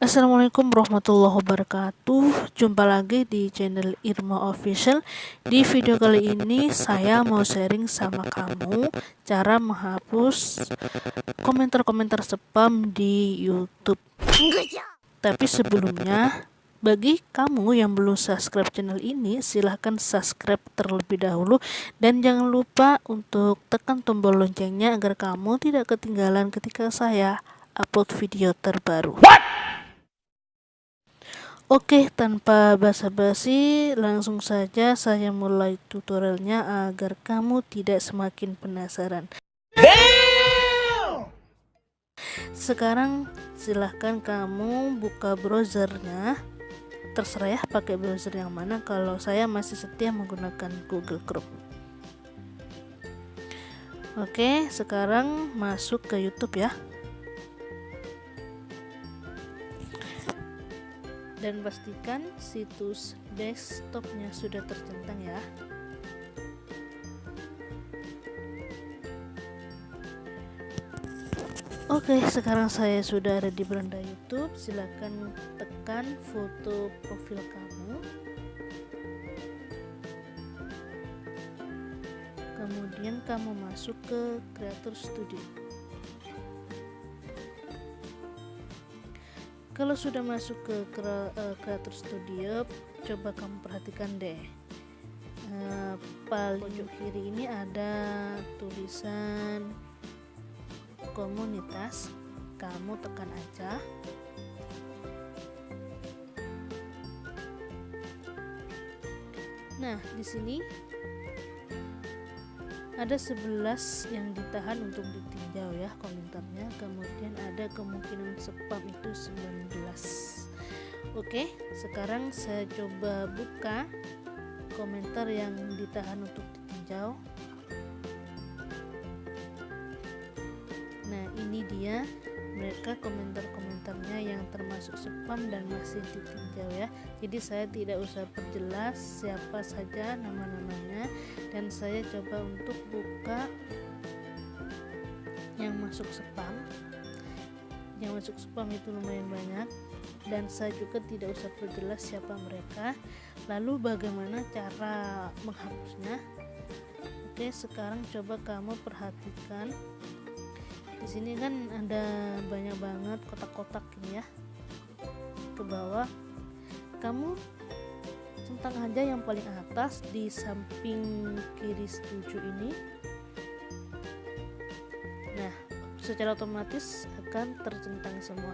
Assalamualaikum warahmatullahi wabarakatuh. Jumpa lagi di channel Irma Official. Di video kali ini saya mau sharing sama kamu cara menghapus komentar-komentar spam di YouTube. Tapi sebelumnya, bagi kamu yang belum subscribe channel ini, silahkan subscribe terlebih dahulu. Dan jangan lupa untuk tekan tombol loncengnya agar kamu tidak ketinggalan ketika saya upload video terbaru. Oke, tanpa basa-basi, langsung saja saya mulai tutorialnya agar kamu tidak semakin penasaran. Sekarang silahkan kamu buka browsernya. Terserah ya pakai browser yang mana. Kalau saya masih setia menggunakan Google Chrome. Oke, sekarang masuk ke YouTube ya. Dan pastikan situs desktopnya sudah tercentang ya. Oke, sekarang saya sudah ada di beranda YouTube. Silakan tekan foto profil kamu. Kemudian kamu masuk ke Creator Studio. Kalau sudah masuk ke Creator Studio, coba kamu perhatikan deh. Paling pojok kiri ini ada tulisan komunitas, kamu tekan aja. Nah, di sini ada 11 yang ditahan untuk ditinjau ya komentarnya. Kemudian ada kemungkinan spam itu 19. Oke, sekarang saya coba buka komentar yang ditahan untuk ditinjau. Nah, ini dia mereka komentar-komentarnya yang termasuk spam dan masih ditinjau ya. Jadi saya tidak usah perjelas siapa saja nama-namanya, dan saya coba untuk buka yang masuk spam. Yang masuk spam itu lumayan banyak, dan saya juga tidak usah perjelas siapa mereka. Lalu bagaimana cara menghapusnya? Oke, sekarang coba kamu perhatikan. Di sini kan ada banyak banget kotak-kotak ini ya. Ke bawah kamu centang aja yang paling atas di samping kiri setuju ini. Nah, secara otomatis akan tercentang semua.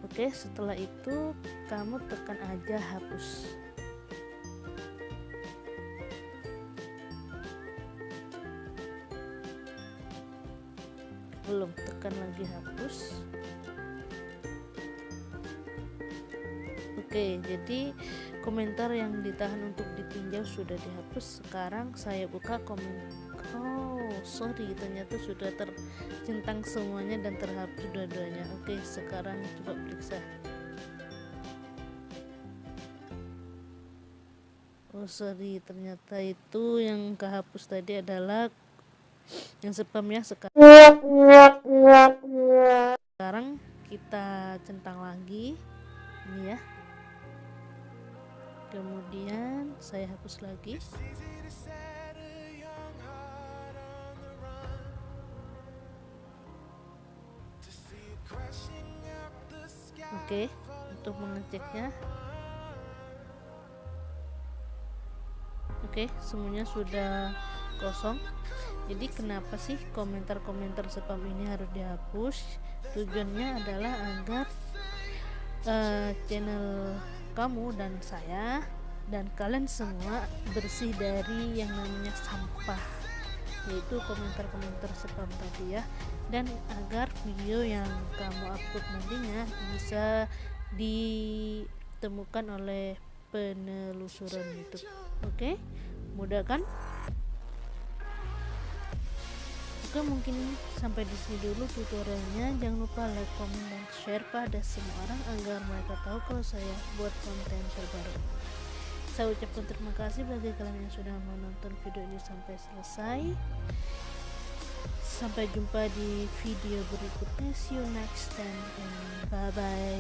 Oke, setelah itu kamu tekan aja hapus. Belum, tekan lagi hapus. Oke, jadi komentar yang ditahan untuk ditinjau sudah dihapus. Sekarang saya buka sorry, ternyata sudah tercentang semuanya dan terhapus dua-duanya. Oke, sekarang coba periksa. Sorry, ternyata itu yang kehapus tadi adalah yang spam ya. Sekarang kita centang lagi ini ya. Kemudian saya hapus lagi. Oke, untuk mengeceknya. Oke, semuanya sudah kosong. Jadi kenapa sih komentar-komentar spam ini harus dihapus? Tujuannya adalah agar channel kamu dan saya dan kalian semua bersih dari yang namanya sampah, yaitu komentar-komentar spam tadi ya, dan agar video yang kamu upload nantinya bisa ditemukan oleh penelusuran YouTube. Oke, mudah kan? Oke, mungkin sampai di sini dulu tutorialnya. Jangan lupa like, komen, dan share pada semua orang agar mereka tahu kalau saya buat konten terbaru. Saya ucapkan terima kasih bagi kalian yang sudah menonton video ini sampai selesai. Sampai jumpa di video berikutnya. See you next time and bye bye.